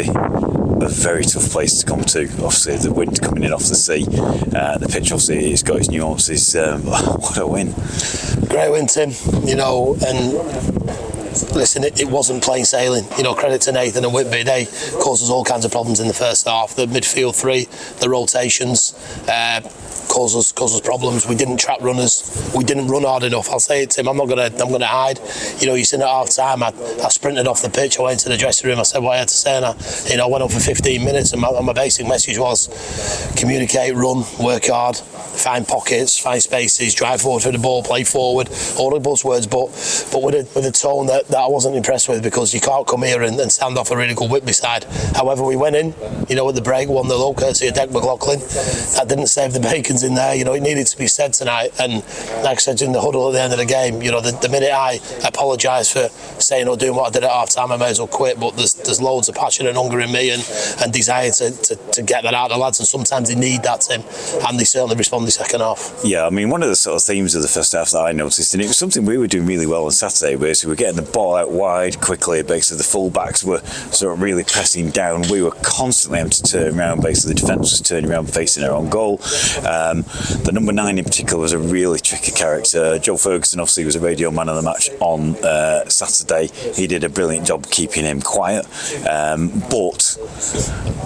Whitby, a very tough place to come to. Obviously, the wind coming in off the sea. The pitch, obviously, it's got its nuances. What a win. Great win, Tim. And listen, it wasn't plain sailing. Credit to Nathan and Whitby. They caused us all kinds of problems in the first half. The midfield three, the rotations, caused us problems. We didn't trap runners. We didn't run hard enough. I'll say it, Tim. I'm gonna hide. You seen at half time, I sprinted off the pitch. I went into the dressing room. I said what I had to say, and I went on for 15 minutes. And my basic message was: communicate, run, work hard, find pockets, find spaces, drive forward for the ball, play forward. All the buzzwords, but with a tone that I wasn't impressed with, because you can't come here and stand off a really good Whitby side. However, we went in, at the break, 1-0, courtesy of Declan McLoughlin. That didn't save the bacons in there. It needed to be said tonight. And like I said in the huddle at the end of the game, the minute I apologise for saying or doing what I did at half time, I may as well quit. But there's loads of passion and hunger in me and desire to get that out of the lads. And sometimes they need that, Tim. And they certainly responded second half. Yeah, I mean, one of the sort of themes of the first half that I noticed, and it was something we were doing really well on Saturday, was we were getting the ball out wide quickly. Basically, the full-backs were sort of really pressing down. We were constantly having to turn around. Basically, the defence was turning around, facing our own goal. The number 9 in particular was a really tricky character. Joe Ferguson obviously was a radio man of the match on Saturday. He did a brilliant job keeping him quiet. But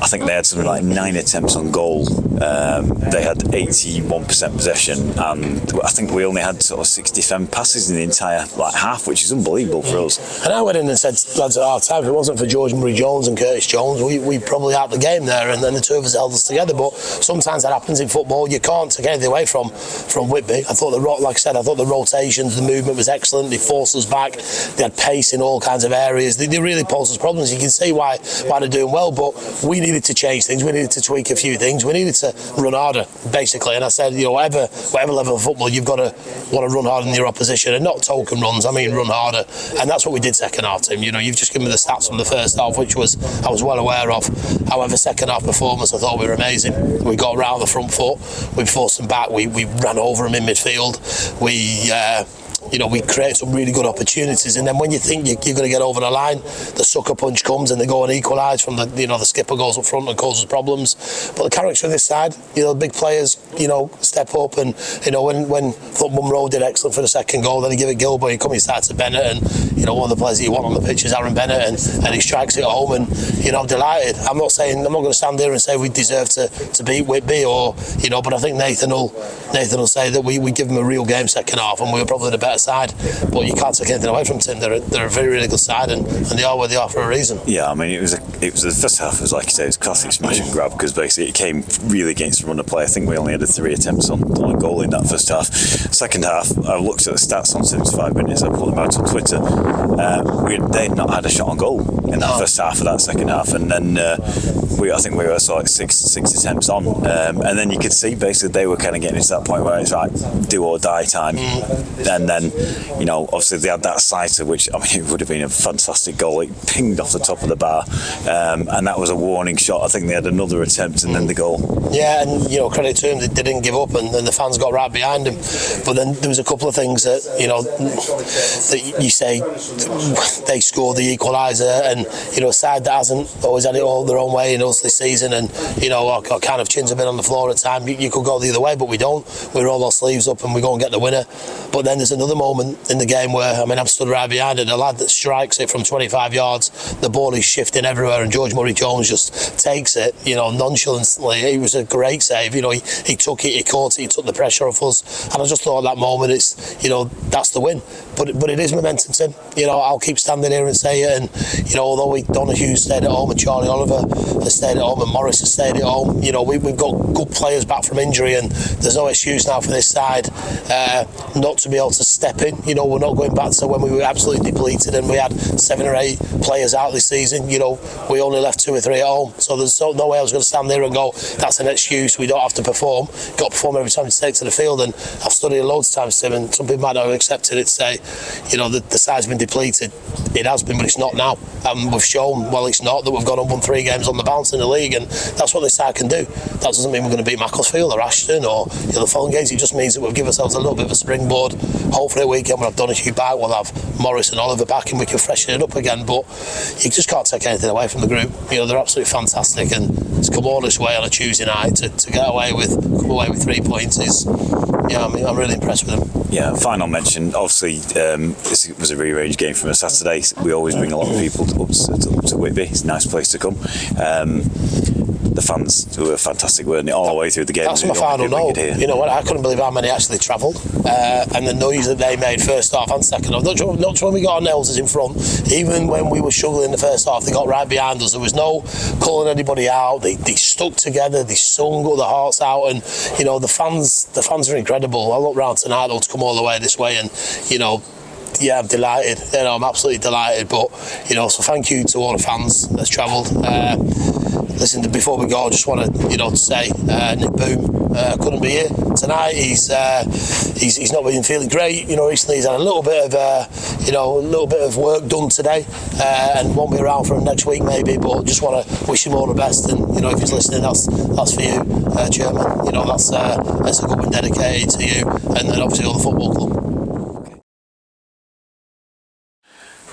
I think they had something like 9 attempts on goal. They had 81% possession, and I think we only had sort of 67 passes in the entire half, which is unbelievable for us. And I went in and said, lads, at half time, if it wasn't for George Murray-Jones and Curtis Jones, we probably out the game there, and then the two of us held us together. But sometimes that happens in football. You can't take anything away from Whitby. I thought the rotations, the movement was excellent. They forced us back. They had pace in all kinds of areas. They really posed us problems. You can see why they're doing well, but we needed to change things. We needed to tweak a few things. We needed to run harder, basically. And I said, whatever level of football, you've got to want to run harder than your opposition, and not token runs. I mean, run harder. And that's what we did second half, Tim. You've just given me the stats from the first half, which I was well aware of. However, second half performance, I thought we were amazing. We got around the front foot. We forced them back. We ran over them in midfield. We create some really good opportunities, and then when you think you're going to get over the line, the sucker punch comes and they go and equalise from the skipper goes up front and causes problems. But the character of this side, the big players, step up, and when Munro did excellent for the second goal, then he give it Gilbert, he come inside to Bennett, and one of the players that you want on the pitch is Aaron Bennett, and he strikes it home, and I'm delighted. I'm not going to stand here and say we deserve to beat Whitby, but I think Nathan will say that we give them a real game second half, and we were probably the better side. But you can't take anything away from Tim. They're a very, really good side, and they are where they are for a reason. Yeah, I mean, it was the first half was, like you say, it was classic smash and grab, because basically it came really against the run of play. I think we only had 3 attempts on a goal in that first half. Second half, I looked at the stats on 75 minutes. I put them out on Twitter. They'd not had a shot on goal in that first half of that second half, and then I think we were sort of 6 attempts on, and then you could see basically they were kind of getting to that point where it's like do or die time. And then obviously they had that sighter, which, I mean, it would have been a fantastic goal. It pinged off the top of the bar, and that was a warning shot. I think they had another attempt and then the goal. Yeah, and credit to them, they didn't give up, and the fans got right behind them. But then there was a couple of things that that you say they scored the equaliser, and a side that hasn't always had it all their own way in us this season, and our kind of chins have been on the floor at time. You could go the other way, but we don't. We roll our sleeves up and we go and get the winner. But then there's another moment in the game where, I'm stood right behind it, the lad that strikes it from 25 yards, the ball is shifting everywhere, and George Murray-Jones just takes it, nonchalantly. It was a great save. He took it, he caught it, he took the pressure off us, and I just thought at that moment, it's, that's the win. But it is momentum, Tim. I'll keep standing here and say it, and although Donna Hughes stayed at home and Charlie Oliver has stayed at home and Morris has stayed at home, we've got good players back from injury, and there's no excuse now for this side not to be able to step in. We're not going back to when we were absolutely depleted and we had 7 or 8 players out this season. We only left 2 or 3 at home, so there's no way I was going to stand there and go, that's an excuse, we don't have to perform. Got to perform every time you take to the field, and I've studied it loads of times, Tim, and some people might not have accepted it, say the side's been depleted. It has been, but it's not now. and we've shown, well, it's not, that we've gone and won 3 games on the bounce in the league, and that's what this side can do. That doesn't mean we're going to beat Macclesfield or Ashton or the following games. It just means that we've given ourselves a little bit of a springboard. Hopefully a weekend when I've done a few back, we'll have Morris and Oliver back and we can freshen it up again. But you just can't take anything away from the group. They're absolutely fantastic, and to come all this way on a Tuesday night to come away with 3 points is, I'm really impressed with them. Yeah, final mention, obviously this was a rearranged game from a Saturday. We always bring a lot of people up to Whitby. It's a nice place to come. The fans were fantastic, weren't they, all the way through the game? That's my final note. You know what, I couldn't believe how many actually travelled, and the noise that they made first half and second half. Not when we got our nails in front, even when we were struggling in the first half, they got right behind us. There was no calling anybody out. They stuck together, they sung all their hearts out, and the fans are incredible. I look round tonight though to come all the way this way, and yeah, I'm delighted. I'm absolutely delighted. But so thank you to all the fans that's travelled. Listen, before we go, I just want to say Nick Boom couldn't be here tonight. He's not been feeling great. Recently he's had a little bit of work done today, and won't be around for him next week maybe. But just want to wish him all the best. And if he's listening, that's for you, Chairman. That's a good one dedicated to you, and obviously all the football club.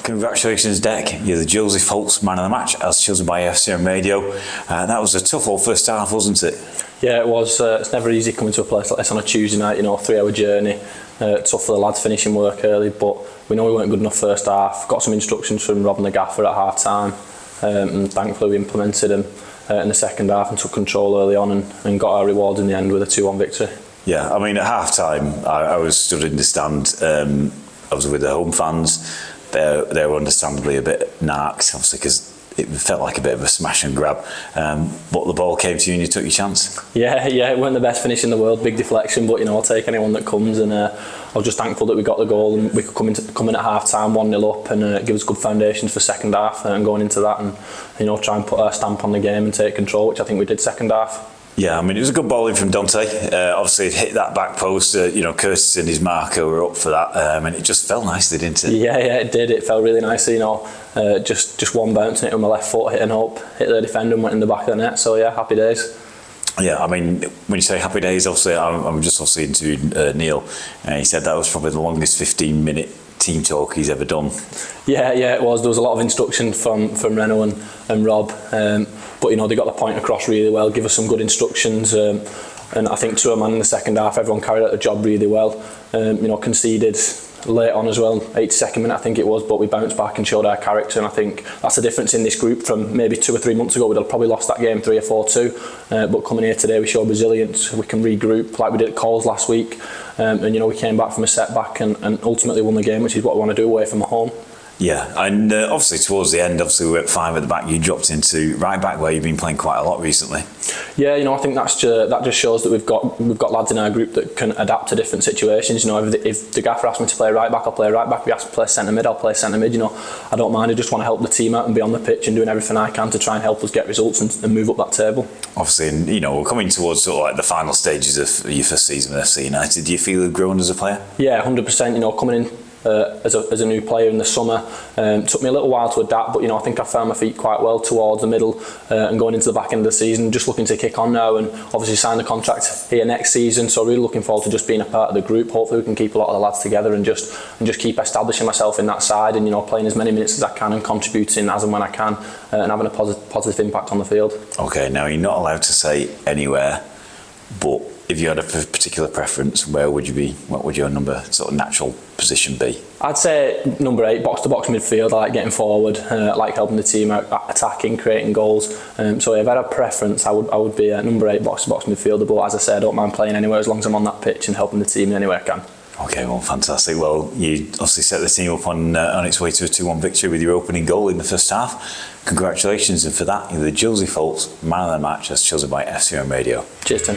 Congratulations, Dec. You're the Josie Folks man of the match, as chosen by FCM Radio. That was a tough old first half, wasn't it? Yeah, it was. It's never easy coming to a place like this on a Tuesday night. 3-hour journey. Tough for the lads finishing work early, but we know we weren't good enough first half. Got some instructions from Rob and the gaffer at half time, and thankfully we implemented them in the second half and took control early on and got our rewards in the end with a 2-1 victory. Yeah, I mean, at half time, I was stood in the stand. I was with the home fans. They were understandably a bit narked, obviously, because it felt like a bit of a smash and grab. But the ball came to you and you took your chance. Yeah, it weren't the best finish in the world, big deflection, but I'll take anyone that comes. And I was just thankful that we got the goal and we could come in at half time 1-0 up and give us good foundations for second half and going into that and try and put our stamp on the game and take control, which I think we did second half. Yeah, I mean, it was a good bowling from Dante. Obviously, it hit that back post. Curtis and his marker were up for that, and it just fell nicely, didn't it? Yeah, it did. It fell really nicely. Just one bounce and it with my left foot, hit the defender and went in the back of the net. So yeah, happy days. Yeah, I mean, when you say happy days, obviously, I'm just obviously interviewed Neil, and he said that was probably the longest 15-minute team talk he's ever done. Yeah, it was. There was a lot of instruction from Reynolds and Rob, but they got the point across really well, give us some good instructions, and I think to a man in the second half, everyone carried out the job really well. Conceded late on as well, 82nd minute I think it was, but we bounced back and showed our character, and I think that's the difference in this group from maybe 2 or 3 months ago. We'd have probably lost that game 3 or 4-2, but coming here today we showed resilience. We can regroup like we did at Coles last week, and we came back from a setback and ultimately won the game, which is what we want to do away from home. Yeah, and obviously towards the end, obviously we went 5 at the back. You dropped into right back where you've been playing quite a lot recently. Yeah, I think that just shows that we've got lads in our group that can adapt to different situations. If the gaffer asks me to play right back, I'll play right back. If he asks me to play centre mid, I'll play centre mid. I don't mind. I just want to help the team out and be on the pitch and doing everything I can to try and help us get results and move up that table. Obviously, and we're coming towards sort of like the final stages of your first season with FC United. Do you feel you've grown as a player? Yeah, 100%. Coming in as a new player in the summer, took me a little while to adapt, but I think I found my feet quite well towards the middle and going into the back end of the season. Just looking to kick on now and obviously sign the contract here next season. So really looking forward to just being a part of the group. Hopefully we can keep a lot of the lads together and just keep establishing myself in that side and playing as many minutes as I can and contributing as and when I can and having a positive impact on the field. Okay, now you're not allowed to say anywhere, but if you had a particular preference, where would you be? What would your sort of natural position be? I'd say number 8, box-to-box midfield. I like getting forward. I like helping the team out, attacking, creating goals. So if I had a preference, I would be number 8, box-to-box midfielder. But as I say, I don't mind playing anywhere as long as I'm on that pitch and helping the team in any way I can. Okay, well, fantastic. Well, you obviously set the team up on its way to a 2-1 victory with your opening goal in the first half. Congratulations, and for that, you're the Josie Folks man of the match as chosen by FCM Radio. Cheers, Tim.